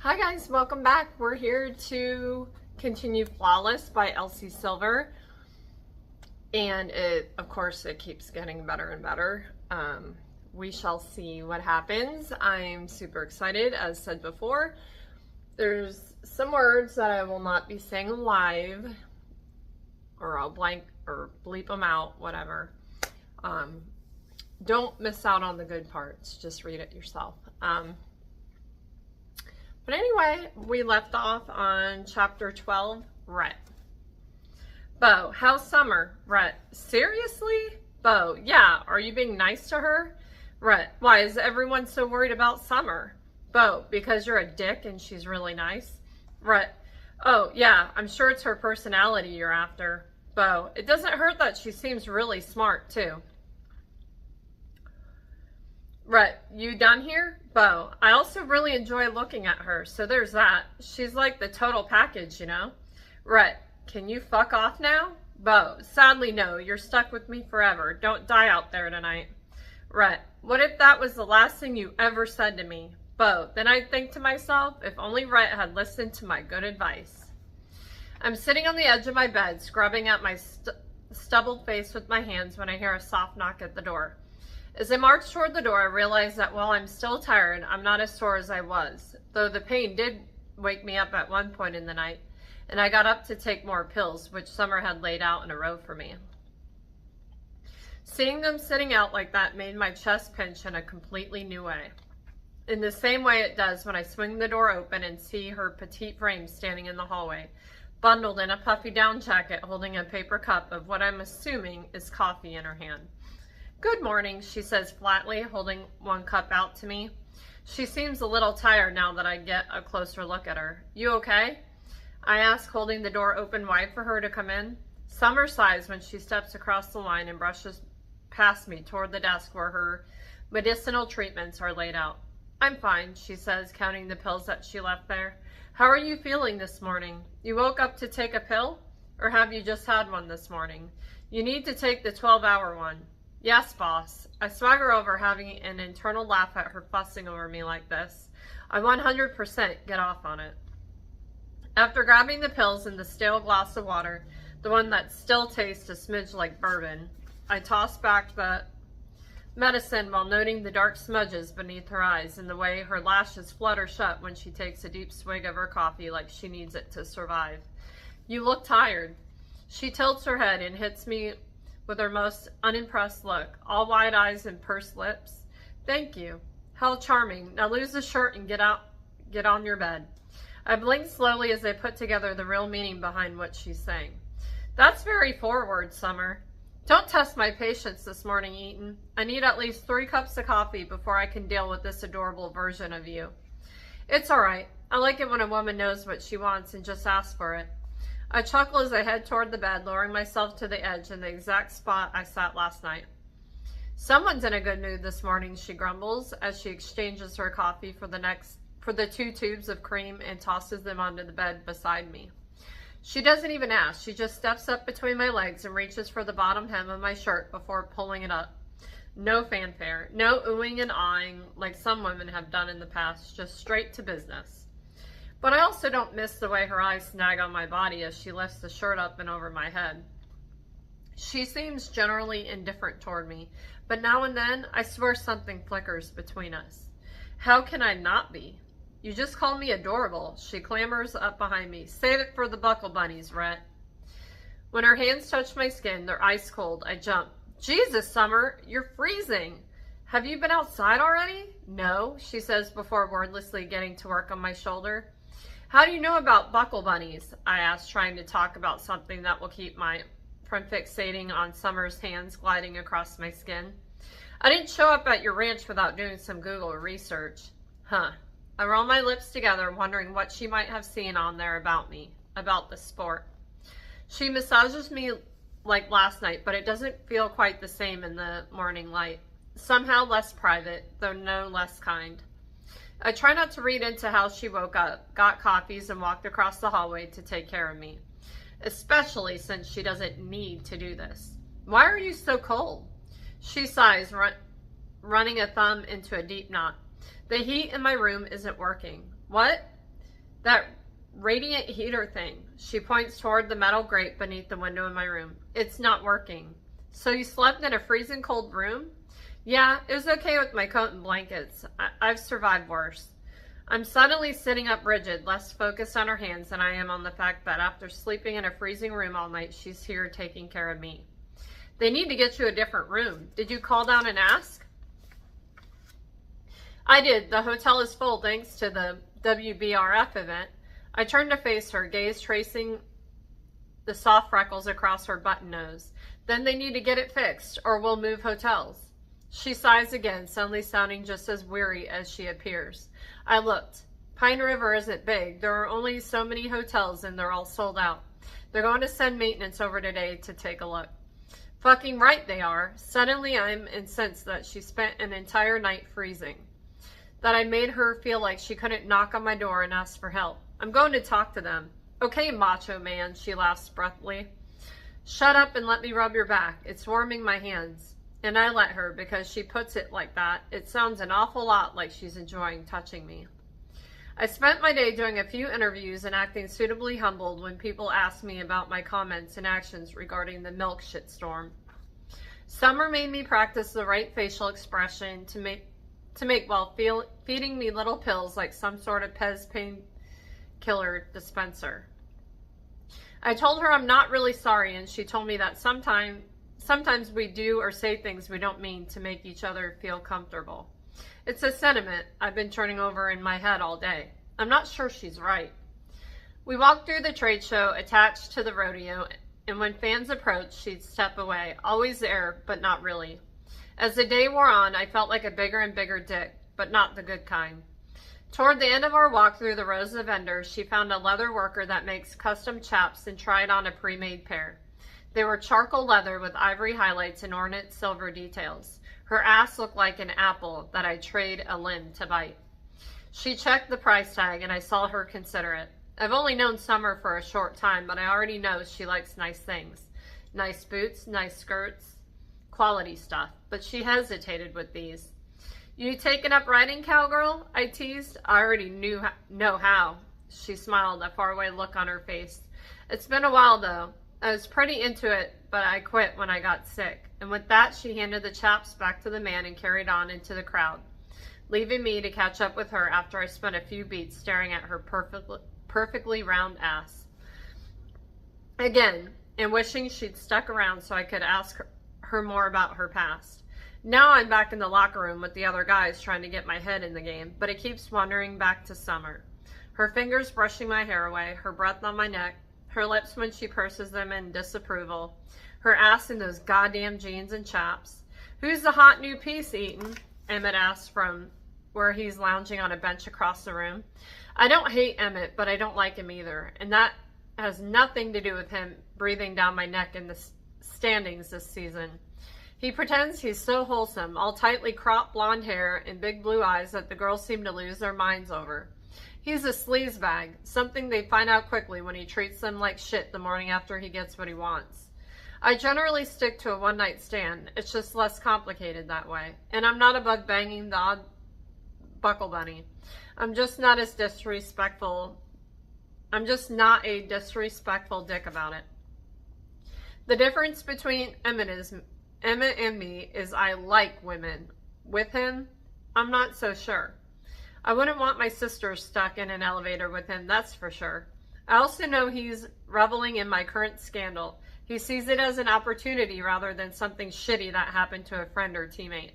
Hi guys, welcome back. We're here to continue Flawless by Elsie Silver. And of course, it keeps getting better and better. We shall see what happens. I'm super excited, as said before. There's some words that I will not be saying live, or I'll blank or bleep them out, whatever. Don't miss out on the good parts. Just read it yourself. But anyway, we left off on chapter 12, Rhett. Bo, how's Summer? Rhett, seriously? Bo, yeah, are you being nice to her? Rhett, why is everyone so worried about Summer? Bo, because you're a dick and she's really nice. Rhett, oh, yeah, I'm sure it's her personality you're after. Bo, it doesn't hurt that she seems really smart, too. Rhett, you done here? Bo, I also really enjoy looking at her, so there's that. She's like the total package, you know? Rhett, can you fuck off now? Bo, sadly no, you're stuck with me forever. Don't die out there tonight. Rhett, what if that was the last thing you ever said to me? Bo, then I'd think to myself, if only Rhett had listened to my good advice. I'm sitting on the edge of my bed, scrubbing at my stubbled face with my hands when I hear a soft knock at the door. As I march toward the door, I realize that while I'm still tired, I'm not as sore as I was, though the pain did wake me up at one point in the night, and I got up to take more pills, which Summer had laid out in a row for me. Seeing them sitting out like that made my chest pinch in a completely new way. In the same way it does when I swing the door open and see her petite frame standing in the hallway, bundled in a puffy down jacket, holding a paper cup of what I'm assuming is coffee in her hand. Good morning, she says flatly, holding one cup out to me. She seems a little tired now that I get a closer look at her. You okay? I ask, holding the door open wide for her to come in. Summer sighs when she steps across the line and brushes past me toward the desk where her medicinal treatments are laid out. I'm fine, she says, counting the pills that she left there. How are you feeling this morning? You woke up to take a pill? Or have you just had one this morning? You need to take the 12-hour one. Yes, boss. I swagger over, having an internal laugh at her fussing over me like this. I 100% get off on it. After grabbing the pills and the stale glass of water, the one that still tastes a smidge like bourbon, I toss back the medicine while noting the dark smudges beneath her eyes and the way her lashes flutter shut when she takes a deep swig of her coffee like she needs it to survive. You look tired. She tilts her head and hits me with her most unimpressed look, all wide eyes and pursed lips. Thank you. How charming. Now lose the shirt and get on your bed. I blink slowly as I put together the real meaning behind what she's saying. That's very forward, Summer. Don't test my patience this morning, Eaton. I need at least 3 cups of coffee before I can deal with this adorable version of you. It's all right. I like it when a woman knows what she wants and just asks for it. I chuckle as I head toward the bed, lowering myself to the edge in the exact spot I sat last night. Someone's in a good mood this morning, she grumbles as she exchanges her coffee for the 2 tubes of cream and tosses them onto the bed beside me. She doesn't even ask. She just steps up between my legs and reaches for the bottom hem of my shirt before pulling it up. No fanfare, no oohing and ahhing like some women have done in the past, just straight to business. But I also don't miss the way her eyes snag on my body as she lifts the shirt up and over my head. She seems generally indifferent toward me, but now and then I swear something flickers between us. How can I not be? You just called me adorable. She clambers up behind me. Save it for the buckle bunnies, Rhett. When her hands touch my skin, they're ice cold. I jump. Jesus, Summer, you're freezing. Have you been outside already? No, she says before wordlessly getting to work on my shoulder. How do you know about buckle bunnies? I ask, trying to talk about something that will keep from fixating on Summer's hands gliding across my skin. I didn't show up at your ranch without doing some Google research. Huh. I roll my lips together, wondering what she might have seen on there about me, about the sport. She massages me like last night, but it doesn't feel quite the same in the morning light. Somehow less private, though no less kind. I try not to read into how she woke up, got coffees, and walked across the hallway to take care of me, especially since she doesn't need to do this. Why are you so cold? She sighs, running a thumb into a deep knot. The heat in my room isn't working. What? That radiant heater thing. She points toward the metal grate beneath the window in my room. It's not working. So you slept in a freezing cold room? Yeah, it was okay with my coat and blankets. I've survived worse. I'm suddenly sitting up rigid, less focused on her hands than I am on the fact that after sleeping in a freezing room all night, she's here taking care of me. They need to get you a different room. Did you call down and ask? I did. The hotel is full thanks to the WBRF event. I turned to face her, gaze tracing the soft freckles across her button nose. Then they need to get it fixed, or we'll move hotels. She sighs again, suddenly sounding just as weary as she appears. I looked. Pine River isn't big. There are only so many hotels and they're all sold out. They're going to send maintenance over today to take a look. Fucking right they are. Suddenly I'm incensed that she spent an entire night freezing. That I made her feel like she couldn't knock on my door and ask for help. I'm going to talk to them. Okay, macho man, she laughs breathlessly. Shut up and let me rub your back. It's warming my hands. And I let her because she puts it like that. It sounds an awful lot like she's enjoying touching me. I spent my day doing a few interviews and acting suitably humbled when people asked me about my comments and actions regarding the milk shitstorm. Summer made me practice the right facial expression to make while feeding me little pills like some sort of Pez painkiller dispenser. I told her I'm not really sorry, and she told me that sometimes we do or say things we don't mean to make each other feel comfortable. It's a sentiment I've been turning over in my head all day. I'm not sure she's right. We walked through the trade show attached to the rodeo, and when fans approached, she'd step away, always there, but not really. As the day wore on, I felt like a bigger and bigger dick, but not the good kind. Toward the end of our walk through the rows of vendors, she found a leather worker that makes custom chaps and tried on a pre-made pair. They were charcoal leather with ivory highlights and ornate silver details. Her ass looked like an apple that I'd trade a limb to bite. She checked the price tag and I saw her consider it. I've only known Summer for a short time, but I already know she likes nice things. Nice boots, nice skirts, quality stuff. But she hesitated with these. You taking up riding, cowgirl? I teased. I already know how. She smiled, a faraway look on her face. It's been a while though. I was pretty into it, but I quit when I got sick. And with that, she handed the chaps back to the man and carried on into the crowd, leaving me to catch up with her after I spent a few beats staring at her perfectly round ass. Again, and wishing she'd stuck around so I could ask her more about her past. Now I'm back in the locker room with the other guys trying to get my head in the game, but it keeps wandering back to Summer. Her fingers brushing my hair away, her breath on my neck, her lips when she purses them in disapproval, her ass in those goddamn jeans and chaps. Who's the hot new piece eating? Emmett asked from where he's lounging on a bench across the room. I don't hate Emmett, but I don't like him either, and that has nothing to do with him breathing down my neck in the standings this season. He pretends he's so wholesome, all tightly cropped blonde hair and big blue eyes that the girls seem to lose their minds over. He's a sleazebag, something they find out quickly when he treats them like shit the morning after he gets what he wants. I generally stick to a one-night stand. It's just less complicated that way. And I'm not above banging the odd buckle bunny. I'm just not a disrespectful dick about it. The difference between Emmett and me is I like women. With him, I'm not so sure. I wouldn't want my sister stuck in an elevator with him, that's for sure. I also know he's reveling in my current scandal. He sees it as an opportunity rather than something shitty that happened to a friend or teammate.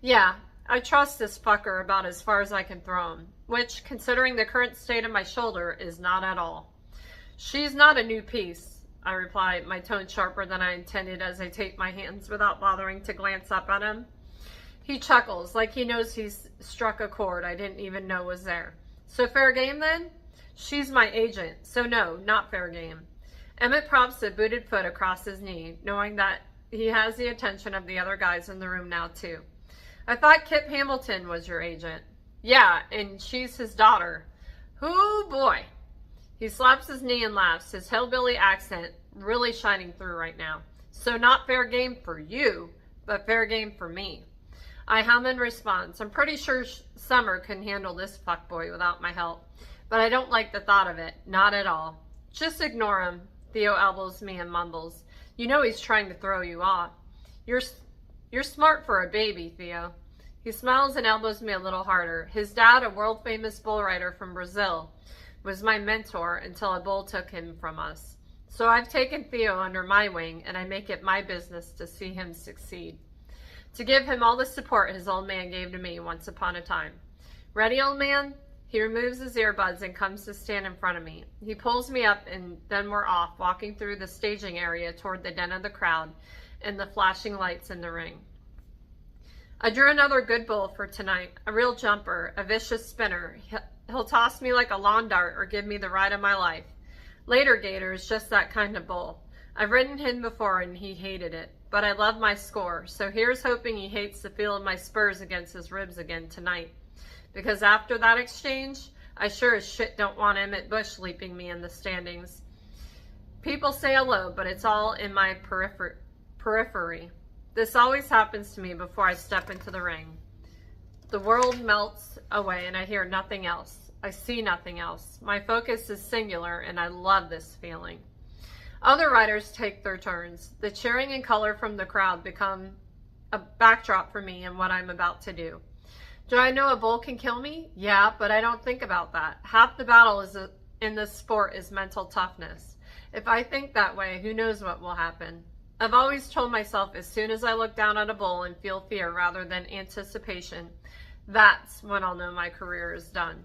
Yeah, I trust this fucker about as far as I can throw him, which, considering the current state of my shoulder, is not at all. She's not a new piece, I replied, my tone sharper than I intended as I taped my hands without bothering to glance up at him. He chuckles, like he knows he's struck a chord I didn't even know was there. So fair game then? She's my agent, so no, not fair game. Emmett props a booted foot across his knee, knowing that he has the attention of the other guys in the room now too. I thought Kip Hamilton was your agent. Yeah, and she's his daughter. Hoo boy. He slaps his knee and laughs, his hillbilly accent really shining through right now. So not fair game for you, but fair game for me. I hum in response. I'm pretty sure Summer can handle this fuckboy without my help. but I don't like the thought of it. Not at all. Just ignore him. Theo elbows me and mumbles. You know he's trying to throw you off. You're smart for a baby, Theo. He smiles and elbows me a little harder. His dad, a world-famous bull rider from Brazil, was my mentor until a bull took him from us. So I've taken Theo under my wing, and I make it my business to see him succeed. To give him all the support his old man gave to me once upon a time. Ready, old man? He removes his earbuds and comes to stand in front of me. He pulls me up, and then we're off, walking through the staging area toward the den of the crowd and the flashing lights in the ring. I drew another good bull for tonight, a real jumper, a vicious spinner. He'll toss me like a lawn dart or give me the ride of my life. Later Gator is just that kind of bull. I've ridden him before and he hated it, but I love my score, so here's hoping he hates the feel of my spurs against his ribs again tonight. Because after that exchange, I sure as shit don't want Emmett Bush leaping me in the standings. People say hello, but it's all in my periphery. This always happens to me before I step into the ring. The world melts away and I hear nothing else. I see nothing else. My focus is singular and I love this feeling. Other riders take their turns. The cheering and color from the crowd become a backdrop for me and what I'm about to do. Do I know a bull can kill me? Yeah, but I don't think about that. Half the battle in this sport is mental toughness. If I think that way, who knows what will happen? I've always told myself as soon as I look down at a bull and feel fear rather than anticipation, that's when I'll know my career is done.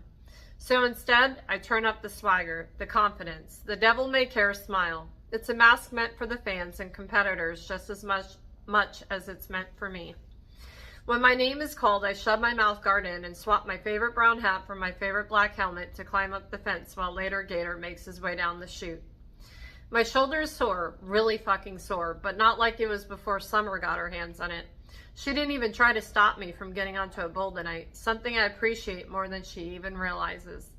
So instead, I turn up the swagger, the confidence, the devil-may-care smile. It's a mask meant for the fans and competitors just as much as it's meant for me. When my name is called, I shove my mouth guard in and swap my favorite brown hat for my favorite black helmet to climb up the fence while later Gator makes his way down the chute. My shoulder is sore, really fucking sore, but not like it was before Summer got her hands on it. She didn't even try to stop me from getting onto a bull tonight, something I appreciate more than she even realizes.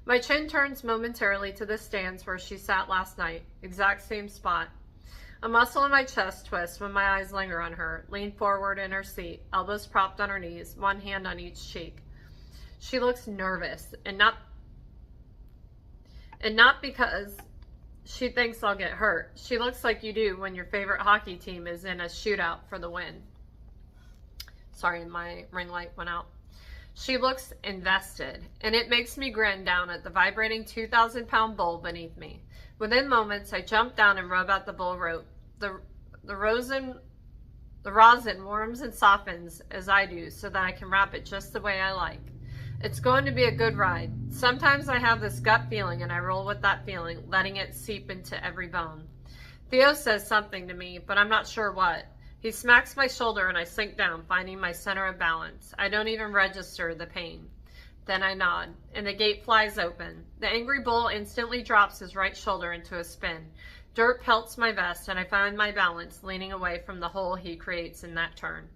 My chin turns momentarily to the stands where she sat last night, exact same spot. A muscle in my chest twists when my eyes linger on her, lean forward in her seat, elbows propped on her knees, one hand on each cheek. She looks nervous, and not because she thinks I'll get hurt. She looks like you do when your favorite hockey team is in a shootout for the win. Sorry, my ring light went out. She looks invested, and it makes me grin down at the vibrating 2,000-pound bull beneath me. Within moments, I jump down and rub out the bull rope. The rosin warms and softens as I do so that I can wrap it just the way I like. It's going to be a good ride. Sometimes I have this gut feeling and I roll with that feeling, letting it seep into every bone. Theo says something to me, but I'm not sure what. He smacks my shoulder and I sink down, finding my center of balance. I don't even register the pain. Then I nod, and the gate flies open. The angry bull instantly drops his right shoulder into a spin. Dirt pelts my vest, and I find my balance, leaning away from the hole he creates in that turn.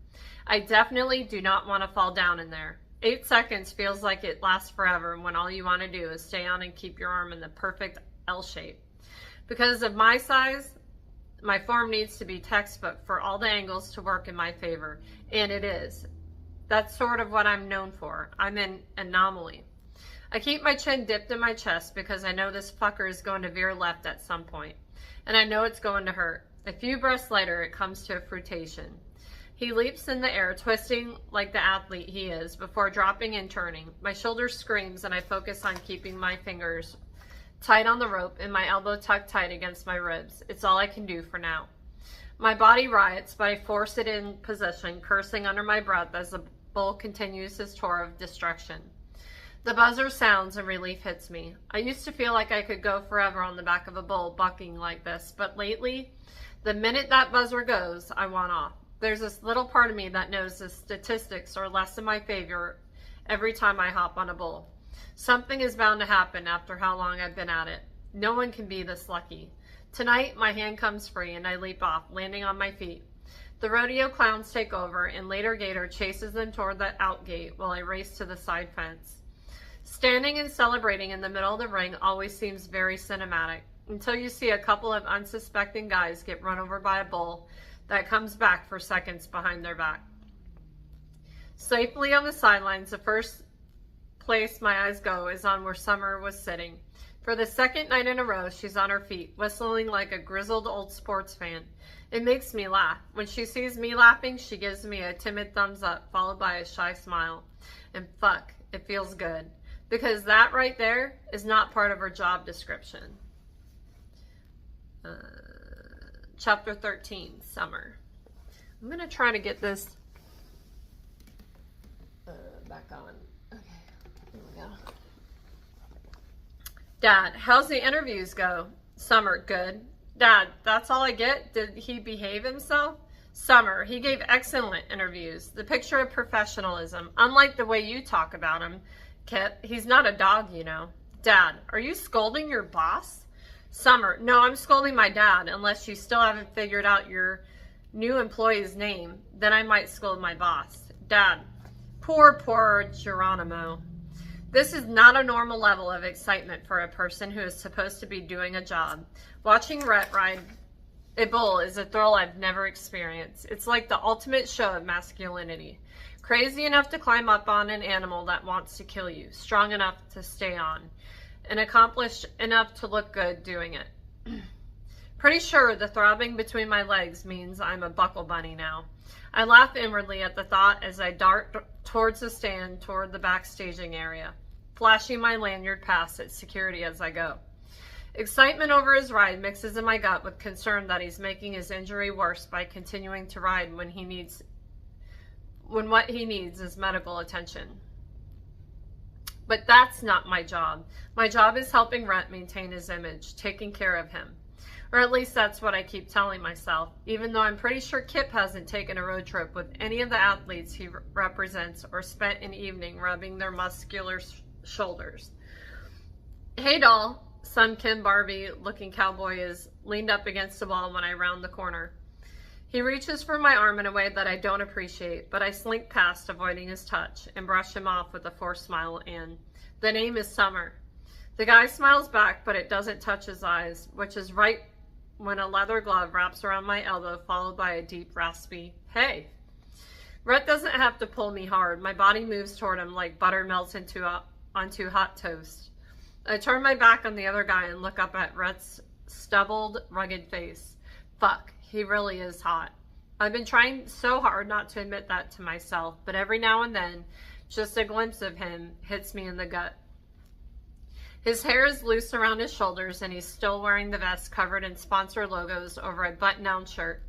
I definitely do not want to fall down in there. 8 seconds feels like it lasts forever when all you want to do is stay on and keep your arm in the perfect L shape. Because of my size, my form needs to be textbook for all the angles to work in my favor, and it is. That's sort of what I'm known for. I'm an anomaly. I keep my chin dipped in my chest because I know this fucker is going to veer left at some point, and I know it's going to hurt. A few breaths later, it comes to a fruitation. He leaps in the air, twisting like the athlete he is, before dropping and turning. My shoulder screams, and I focus on keeping my fingers tight on the rope and my elbow tucked tight against my ribs. It's all I can do for now. My body riots, but I force it in position, cursing under my breath as the bull continues his tour of destruction. The buzzer sounds and relief hits me. I used to feel like I could go forever on the back of a bull bucking like this, but lately, the minute that buzzer goes, I want off. There's this little part of me that knows the statistics are less in my favor every time I hop on a bull. Something is bound to happen after how long I've been at it. No one can be this lucky. Tonight, my hand comes free and I leap off, landing on my feet. The rodeo clowns take over, and later Gator chases them toward the out gate while I race to the side fence. Standing and celebrating in the middle of the ring always seems very cinematic, until you see a couple of unsuspecting guys get run over by a bull that comes back for seconds behind their back. Safely on the sidelines, the first place my eyes go is on where Summer was sitting. For the second night in a row, she's on her feet, whistling like a grizzled old sports fan. It makes me laugh. When she sees me laughing, she gives me a timid thumbs up, followed by a shy smile. And fuck, it feels good. Because that right there is not part of her job description. Chapter 13, Summer. I'm going to try to get this back on. Okay, here we go. Dad, how's the interviews go? Summer, good. Dad, that's all I get? Did he behave himself? Summer, he gave excellent interviews. The picture of professionalism, unlike the way you talk about him, Kip. He's not a dog, you know. Dad, are you scolding your boss? Summer, no, I'm scolding my dad, unless you still haven't figured out your new employee's name. Then I might scold my boss. Dad, poor Geronimo. This is not a normal level of excitement for a person who is supposed to be doing a job. Watching Rhett ride a bull is a thrill I've never experienced. It's like the ultimate show of masculinity. Crazy enough to climb up on an animal that wants to kill you. Strong enough to stay on. And accomplished enough to look good doing it. Pretty sure the throbbing between my legs means I'm a buckle bunny now. I laugh inwardly at the thought as I dart towards the stand toward the backstaging area, flashing my lanyard past at security as I go. Excitement over his ride mixes in my gut with concern that he's making his injury worse by continuing to ride when what he needs is medical attention. But that's not my job. My job is helping Rhett maintain his image, taking care of him. Or at least that's what I keep telling myself, even though I'm pretty sure Kip hasn't taken a road trip with any of the athletes he represents or spent an evening rubbing their muscular shoulders. Hey doll, some Kim Barbie looking cowboy is leaned up against the wall when I round the corner. He reaches for my arm in a way that I don't appreciate, but I slink past, avoiding his touch, and brush him off with a forced smile and, the name is Summer. The guy smiles back, but it doesn't touch his eyes, which is right when a leather glove wraps around my elbow, followed by a deep, raspy, hey. Rhett doesn't have to pull me hard. My body moves toward him like butter melts onto hot toast. I turn my back on the other guy and look up at Rhett's stubbled, rugged face. Fuck, he really is hot. I've been trying so hard not to admit that to myself, but every now and then, just a glimpse of him hits me in the gut. His hair is loose around his shoulders, and he's still wearing the vest covered in sponsor logos over a button-down shirt.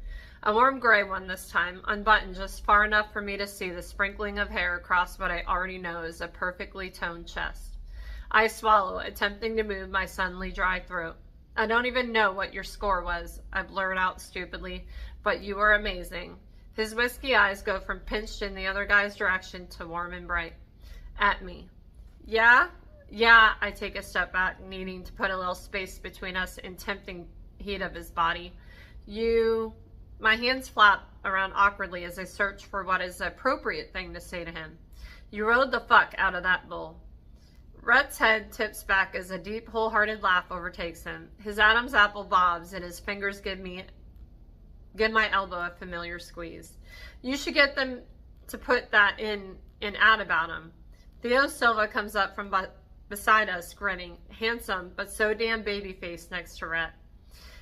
A warm gray one this time, unbuttoned just far enough for me to see the sprinkling of hair across what I already know is a perfectly toned chest. I swallow, attempting to move my suddenly dry throat. I don't even know what your score was, I blurt out stupidly, but you were amazing. His whiskey eyes go from pinched in the other guy's direction to warm and bright. At me. Yeah, I take a step back, needing to put a little space between us in tempting heat of his body. My hands flap around awkwardly as I search for what is the appropriate thing to say to him. You rode the fuck out of that bull. Rhett's head tips back as a deep, wholehearted laugh overtakes him. His Adam's apple bobs and his fingers give my elbow a familiar squeeze. You should get them to put that in an ad about him. Theo Silva comes up from beside us, grinning, handsome but so damn baby-faced next to Rhett.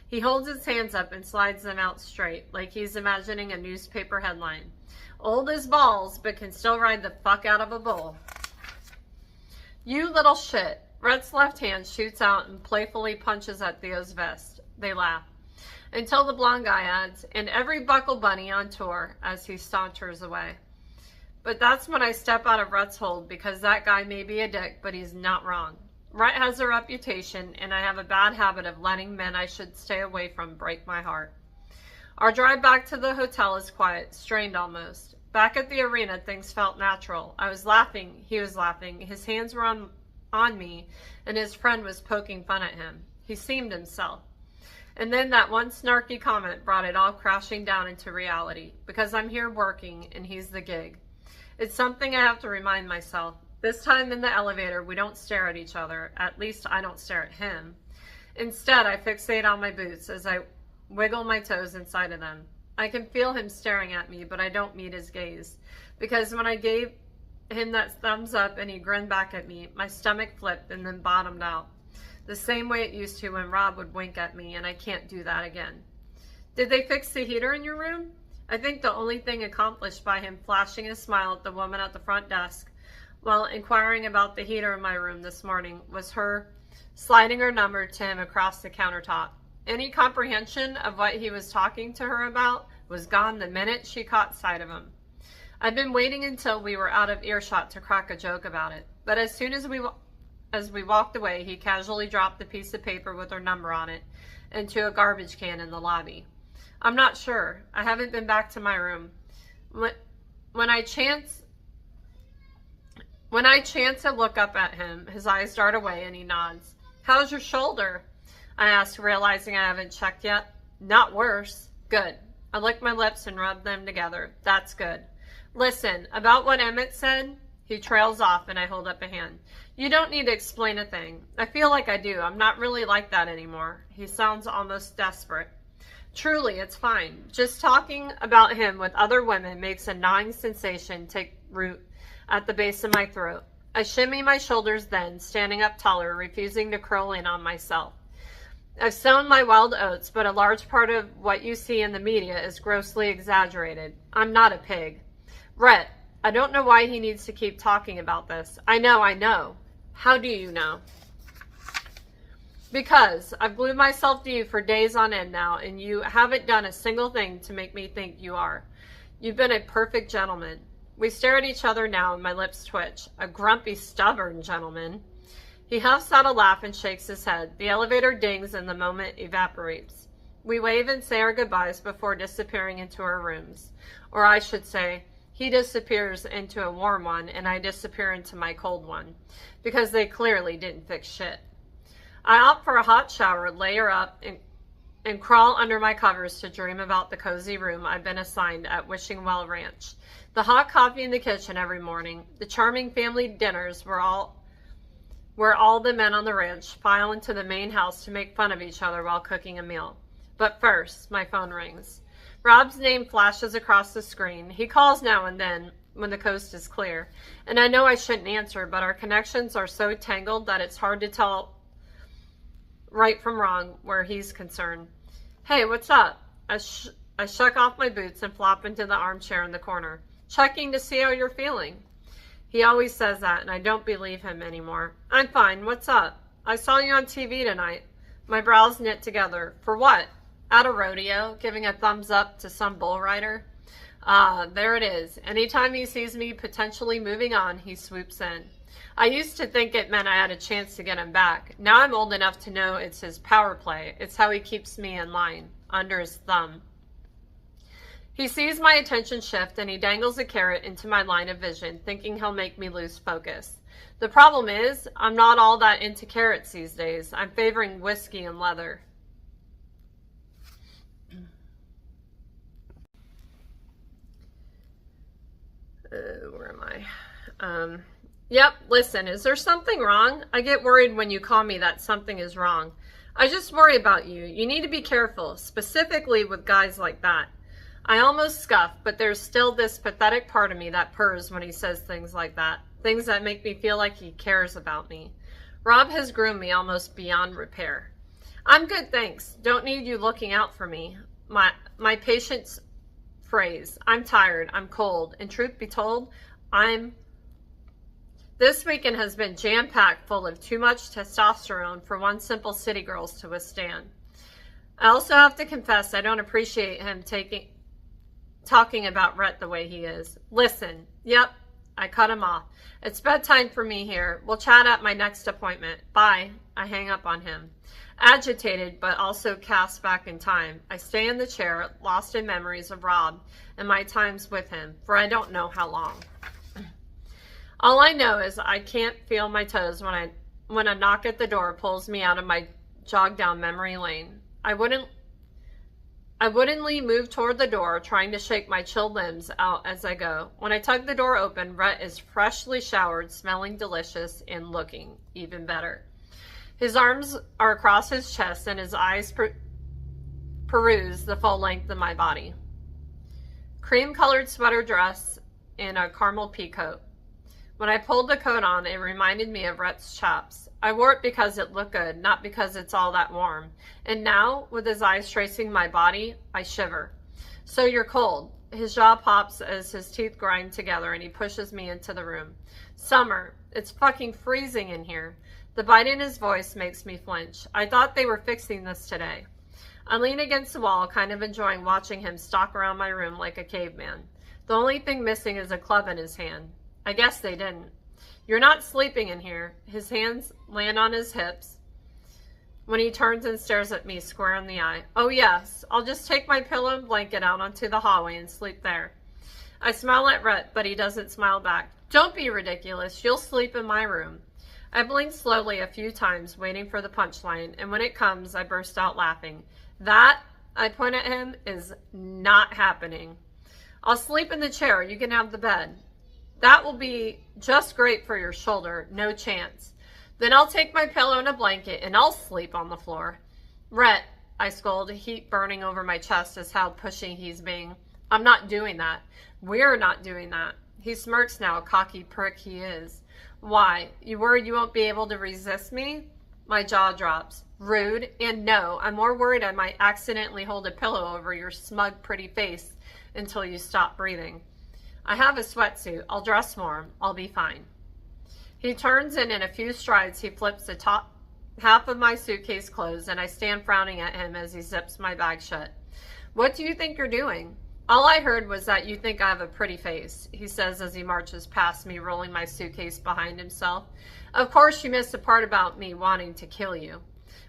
He holds his hands up and slides them out straight, like he's imagining a newspaper headline. Old as balls, but can still ride the fuck out of a bull. You little shit. Rhett's left hand shoots out and playfully punches at Theo's vest. They laugh. Until the blonde guy adds, and every buckle bunny on tour, as he saunters away. But that's when I step out of Rhett's hold, because that guy may be a dick, but he's not wrong. Rhett has a reputation, and I have a bad habit of letting men I should stay away from break my heart. Our drive back to the hotel is quiet, strained almost. Back at the arena, things felt natural. I was laughing, he was laughing, his hands were on me, and his friend was poking fun at him. He seemed himself. And then that one snarky comment brought it all crashing down into reality, because I'm here working, and he's the gig. It's something I have to remind myself. This time in the elevator, we don't stare at each other. At least I don't stare at him. Instead, I fixate on my boots as I wiggle my toes inside of them. I can feel him staring at me, but I don't meet his gaze. Because when I gave him that thumbs up and he grinned back at me. My stomach flipped and then bottomed out. The same way it used to when Rob would wink at me, and I can't do that again. Did they fix the heater in your room? I think the only thing accomplished by him flashing a smile at the woman at the front desk while inquiring about the heater in my room this morning was her sliding her number to him across the countertop. Any comprehension of what he was talking to her about was gone the minute she caught sight of him. I'd been waiting until we were out of earshot to crack a joke about it, but as soon as we walked away, he casually dropped the piece of paper with her number on it into a garbage can in the lobby. I'm not sure. I haven't been back to my room. When I chance to look up at him, his eyes dart away and he nods. How's your shoulder? I asked, realizing I haven't checked yet. Not worse. Good. I licked my lips and rubbed them together. That's good. Listen, about what Emmett said, he trails off and I hold up a hand. You don't need to explain a thing. I feel like I do. I'm not really like that anymore. He sounds almost desperate. Truly, it's fine. Just talking about him with other women makes a gnawing sensation take root at the base of my throat. I shimmy my shoulders then, standing up taller, refusing to curl in on myself. I've sown my wild oats, but a large part of what you see in the media is grossly exaggerated. I'm not a pig. Rhett, I don't know why he needs to keep talking about this. I know. How do you know? Because I've glued myself to you for days on end now, and you haven't done a single thing to make me think you are. You've been a perfect gentleman. We stare at each other now, and my lips twitch. A grumpy, stubborn gentleman. He huffs out a laugh and shakes his head. The elevator dings, and the moment evaporates. We wave and say our goodbyes before disappearing into our rooms. Or I should say, he disappears into a warm one, and I disappear into my cold one. Because they clearly didn't fix shit. I opt for a hot shower, layer up, and crawl under my covers to dream about the cozy room I've been assigned at Wishing Well Ranch. The hot coffee in the kitchen every morning, the charming family dinners where all the men on the ranch file into the main house to make fun of each other while cooking a meal. But first, my phone rings. Rob's name flashes across the screen. He calls now and then when the coast is clear. And I know I shouldn't answer, but our connections are so tangled that it's hard to tell right from wrong where he's concerned. Hey, what's up? I shuck off my boots and flop into the armchair in the corner. Checking to see how you're feeling. He always says that, and I don't believe him anymore. I'm fine. What's up? I saw you on TV tonight. My brows knit together. For what? At a rodeo, giving a thumbs up to some bull rider. There it is. Anytime he sees me potentially moving on, he swoops in. I used to think it meant I had a chance to get him back. Now I'm old enough to know it's his power play. It's how he keeps me in line, under his thumb. He sees my attention shift and he dangles a carrot into my line of vision, thinking he'll make me lose focus. The problem is, I'm not all that into carrots these days. I'm favoring whiskey and leather. Where am I? Yep, listen, is there something wrong? I get worried when you call me that something is wrong. I just worry about you. You need to be careful, specifically with guys like that. I almost scuff, but there's still this pathetic part of me that purrs when he says things like that. Things that make me feel like he cares about me. Rob has groomed me almost beyond repair. I'm good, thanks. Don't need you looking out for me. My patient's phrase. I'm tired. I'm cold. And truth be told, This weekend has been jam-packed full of too much testosterone for one simple city girls to withstand. I also have to confess I don't appreciate him talking about Rhett the way he is. Listen, yep, I cut him off. It's bedtime for me here. We'll chat at my next appointment. Bye. I hang up on him. Agitated, but also cast back in time, I stay in the chair, lost in memories of Rob and my times with him, for I don't know how long. All I know is I can't feel my toes when a knock at the door pulls me out of my jog down memory lane. I wouldn't move toward the door, trying to shake my chilled limbs out as I go. When I tug the door open, Rhett is freshly showered, smelling delicious, and looking even better. His arms are across his chest, and his eyes peruse the full length of my body. Cream-colored sweater dress and a caramel pea coat. When I pulled the coat on, it reminded me of Rhett's chaps. I wore it because it looked good, not because it's all that warm. And now, with his eyes tracing my body, I shiver. So you're cold. His jaw pops as his teeth grind together and he pushes me into the room. Summer, it's fucking freezing in here. The bite in his voice makes me flinch. I thought they were fixing this today. I lean against the wall, kind of enjoying watching him stalk around my room like a caveman. The only thing missing is a club in his hand. I guess they didn't. You're not sleeping in here. His hands land on his hips when he turns and stares at me square in the eye. Oh yes, I'll just take my pillow and blanket out onto the hallway and sleep there. I smile at Rhett, but he doesn't smile back. Don't be ridiculous. You'll sleep in my room. I blink slowly a few times, waiting for the punchline, and when it comes, I burst out laughing. That, I point at him, is not happening. I'll sleep in the chair. You can have the bed. That will be just great for your shoulder. No chance. Then I'll take my pillow and a blanket, and I'll sleep on the floor. Rhett, I scold, heat burning over my chest as how pushing he's being. I'm not doing that. We're not doing that. He smirks now, cocky prick he is. Why? You worried you won't be able to resist me? My jaw drops. Rude. And no, I'm more worried I might accidentally hold a pillow over your smug, pretty face until you stop breathing. I have a sweatsuit. I'll dress warm. I'll be fine. He turns and in a few strides he flips the top half of my suitcase closed and I stand frowning at him as he zips my bag shut. What do you think you're doing? All I heard was that you think I have a pretty face, he says as he marches past me, rolling my suitcase behind himself. Of course you missed the part about me wanting to kill you.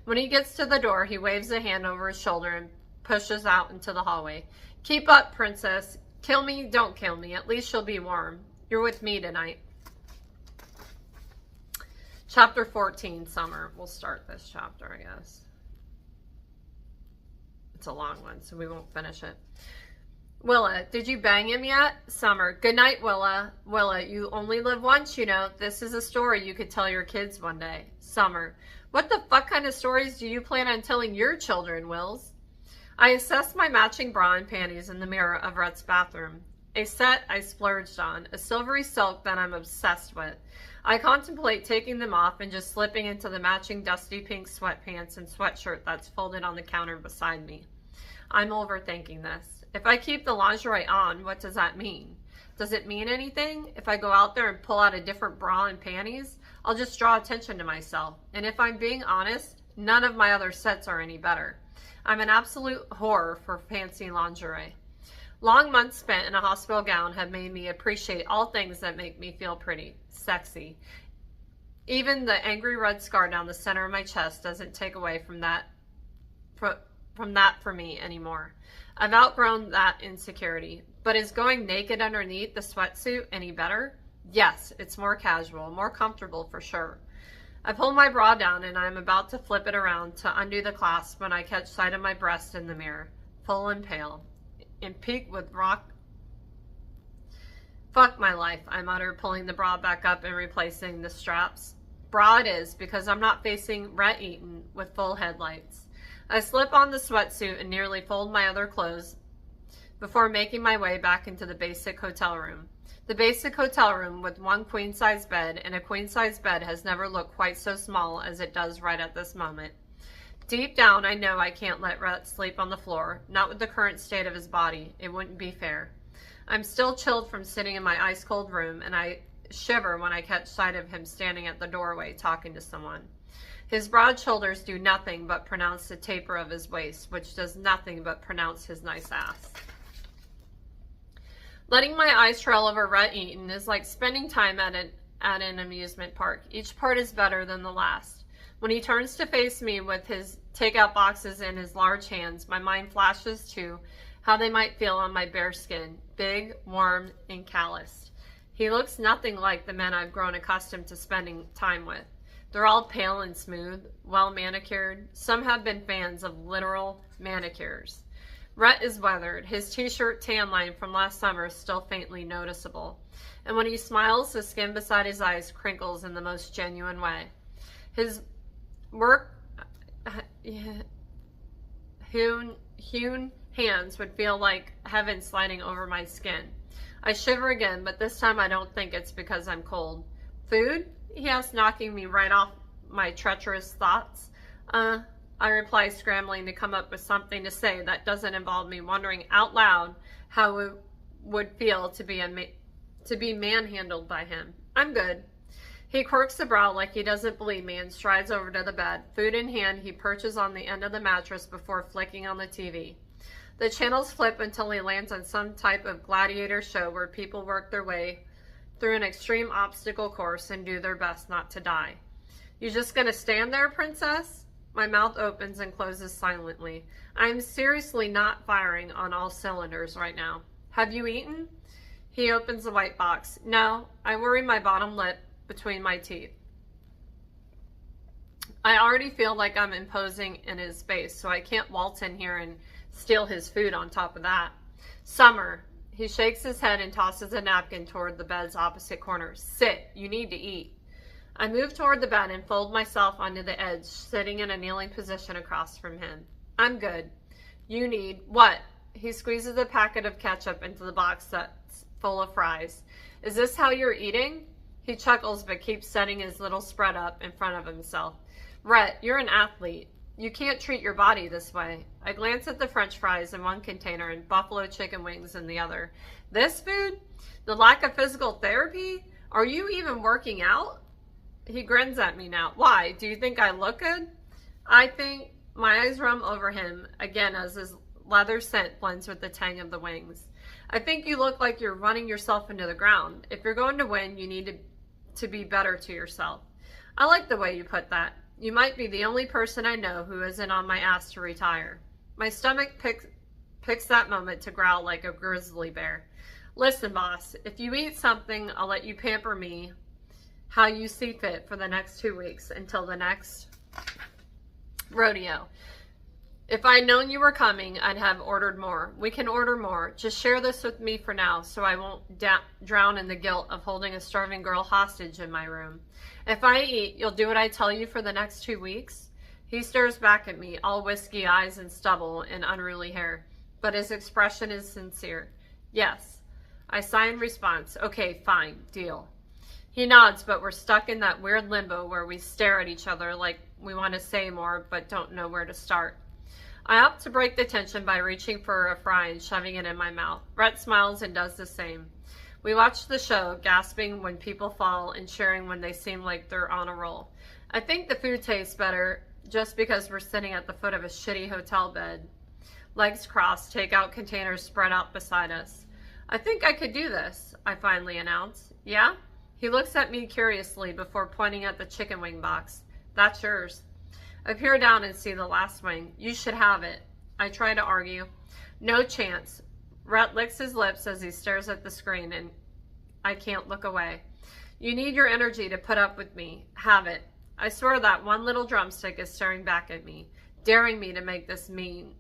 When he gets to the door, he waves a hand over his shoulder and pushes out into the hallway. Keep up, princess. Kill me, don't kill me. At least you'll be warm. You're with me tonight. Chapter 14, Summer. We'll start this chapter, I guess. It's a long one, so we won't finish it. Willa, did you bang him yet? Summer, good night, Willa. Willa, you only live once, you know. This is a story you could tell your kids one day. Summer, what the fuck kind of stories do you plan on telling your children, Wills? I assess my matching bra and panties in the mirror of Rhett's bathroom. A set I splurged on, a silvery silk that I'm obsessed with. I contemplate taking them off and just slipping into the matching dusty pink sweatpants and sweatshirt that's folded on the counter beside me. I'm overthinking this. If I keep the lingerie on, what does that mean? Does it mean anything? If I go out there and pull out a different bra and panties, I'll just draw attention to myself. And if I'm being honest, none of my other sets are any better. I'm an absolute horror for fancy lingerie. Long months spent in a hospital gown have made me appreciate all things that make me feel pretty, sexy. Even the angry red scar down the center of my chest doesn't take away from that for me anymore. I've outgrown that insecurity. But is going naked underneath the sweatsuit any better? Yes, it's more casual, more comfortable for sure. I pull my bra down and I'm about to flip it around to undo the clasp when I catch sight of my breast in the mirror, full and pale, and peak with rock. Fuck my life, I mutter, pulling the bra back up and replacing the straps. Bra it is, because I'm not facing Rhett Eaton with full headlights. I slip on the sweatsuit and nearly fold my other clothes before making my way back into the basic hotel room. The basic hotel room with one queen-size bed, and a queen-size bed has never looked quite so small as it does right at this moment. Deep down, I know I can't let Rhett sleep on the floor, not with the current state of his body. It wouldn't be fair. I'm still chilled from sitting in my ice-cold room, and I shiver when I catch sight of him standing at the doorway talking to someone. His broad shoulders do nothing but pronounce the taper of his waist, which does nothing but pronounce his nice ass. Letting my eyes trail over Rhett Eaton is like spending time at an amusement park. Each part is better than the last. When he turns to face me with his takeout boxes in his large hands, my mind flashes to how they might feel on my bare skin, big, warm, and calloused. He looks nothing like the men I've grown accustomed to spending time with. They're all pale and smooth, well manicured. Some have been fans of literal manicures. Rhett is weathered. His t-shirt tan line from last summer is still faintly noticeable. And when he smiles, the skin beside his eyes crinkles in the most genuine way. His hewn hands would feel like heaven sliding over my skin. I shiver again, but this time I don't think it's because I'm cold. Food? He asks, knocking me right off my treacherous thoughts. I reply, scrambling to come up with something to say that doesn't involve me wondering out loud how it would feel to be manhandled by him. I'm good. He quirks a brow like he doesn't believe me and strides over to the bed. Food in hand, he perches on the end of the mattress before flicking on the TV. The channels flip until he lands on some type of gladiator show where people work their way through an extreme obstacle course and do their best not to die. You just gonna stand there, princess? My mouth opens and closes silently. I am seriously not firing on all cylinders right now. Have you eaten? He opens the white box. No, I worry my bottom lip between my teeth. I already feel like I'm imposing in his space, so I can't waltz in here and steal his food on top of that. Summer. He shakes his head and tosses a napkin toward the bed's opposite corner. Sit. You need to eat. I move toward the bed and fold myself onto the edge, sitting in a kneeling position across from him. I'm good. You need what? He squeezes a packet of ketchup into the box that's full of fries. Is this how you're eating? He chuckles but keeps setting his little spread up in front of himself. Rhett, you're an athlete. You can't treat your body this way. I glance at the French fries in one container and buffalo chicken wings in the other. This food? The lack of physical therapy? Are you even working out? He grins at me now. Why? Do you think I look good? I think my eyes roam over him again as his leather scent blends with the tang of the wings. I think you look like you're running yourself into the ground. If you're going to win, you need to be better to yourself. I like the way you put that. You might be the only person I know who isn't on my ass to retire. My stomach picks that moment to growl like a grizzly bear. Listen, boss, if you eat something, I'll let you pamper me how you see fit for the next 2 weeks until the next rodeo. If I'd known you were coming, I'd have ordered more. We can order more. Just share this with me for now so I won't drown in the guilt of holding a starving girl hostage in my room. If I eat, you'll do what I tell you for the next 2 weeks? He stares back at me, all whiskey eyes and stubble and unruly hair, but his expression is sincere. Yes. I sigh in response. Okay, fine, deal. He nods, but we're stuck in that weird limbo where we stare at each other like we want to say more but don't know where to start. I opt to break the tension by reaching for a fry and shoving it in my mouth. Rhett smiles and does the same. We watch the show, gasping when people fall and cheering when they seem like they're on a roll. I think the food tastes better just because we're sitting at the foot of a shitty hotel bed. Legs crossed, takeout containers spread out beside us. I think I could do this, I finally announce. Yeah? He looks at me curiously before pointing at the chicken wing box. That's yours. I peer down and see the last wing. You should have it. I try to argue. No chance. Rhett licks his lips as he stares at the screen, and I can't look away. You need your energy to put up with me. Have it. I swear that one little drumstick is staring back at me, daring me to make this mean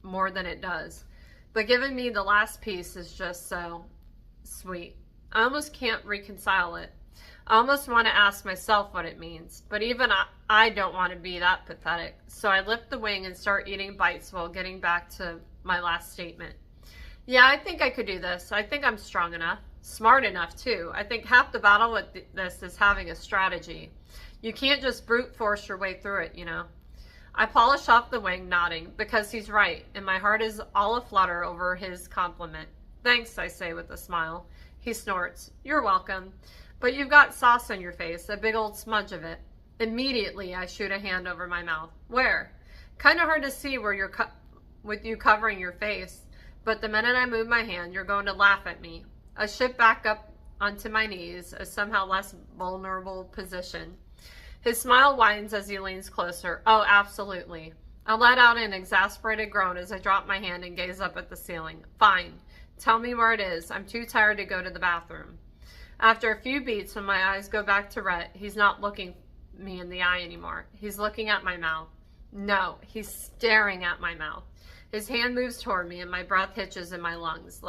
more than it does. But giving me the last piece is just so sweet. I almost can't reconcile it. I almost want to ask myself what it means, but even I don't want to be that pathetic. So I lift the wing and start eating bites while getting back to my last statement. Yeah, I think I could do this. I think I'm strong enough. Smart enough, too. I think half the battle with this is having a strategy. You can't just brute force your way through it, you know. I polish off the wing, nodding, because he's right, and my heart is all aflutter over his compliment. Thanks, I say with a smile. He snorts. You're welcome. But you've got sauce on your face, a big old smudge of it. Immediately, I shoot a hand over my mouth. Where? Kind of hard to see where you're with you covering your face, but the minute I move my hand, you're going to laugh at me. I shift back up onto my knees, a somehow less vulnerable position. His smile widens as he leans closer. Oh, absolutely. I let out an exasperated groan as I drop my hand and gaze up at the ceiling. Fine. Tell me where it is. I'm too tired to go to the bathroom. After a few beats, when my eyes go back to Rhett, he's not looking me in the eye anymore. He's looking at my mouth. No, he's staring at my mouth. His hand moves toward me and my breath hitches in my lungs.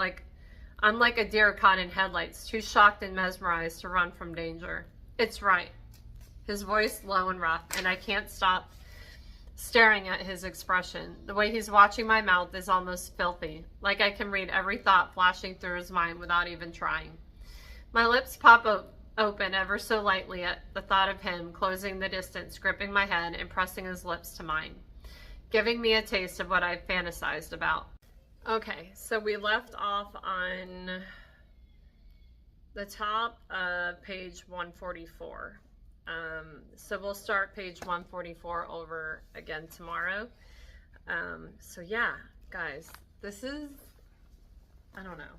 I'm like a deer caught in headlights, too shocked and mesmerized to run from danger. It's right. His voice low and rough, and I can't stop staring at his expression. The way he's watching my mouth is almost filthy, like I can read every thought flashing through his mind without even trying. My lips pop open ever so lightly at the thought of him closing the distance, gripping my head and pressing his lips to mine, giving me a taste of what I've fantasized about. Okay, so we left off on the top of page 144. So we'll start page 144 over again tomorrow. So yeah, guys, this is, I don't know.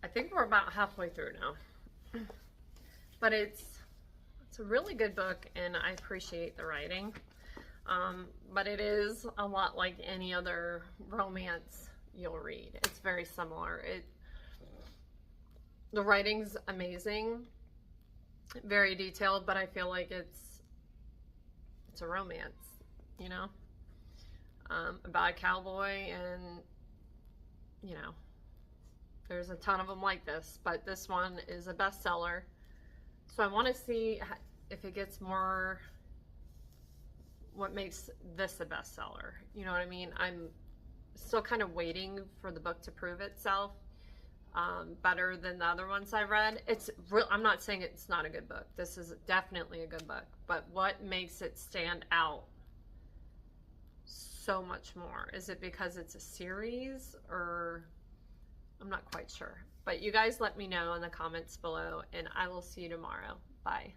I think we're about halfway through now. But it's a really good book, and I appreciate the writing. But it is a lot like any other romance you'll read. It's very similar. The writing's amazing, very detailed, but I feel like it's a romance, you know, about a cowboy, and you know, there's a ton of them like this, but this one is a bestseller. So I want to see if it gets more, what makes this a bestseller. You know what I mean? I'm still kind of waiting for the book to prove itself better than the other ones I read. It's real. I'm not saying it's not a good book. This is definitely a good book. But what makes it stand out so much more? Is it because it's a series, or I'm not quite sure. But you guys let me know in the comments below, and I will see you tomorrow. Bye.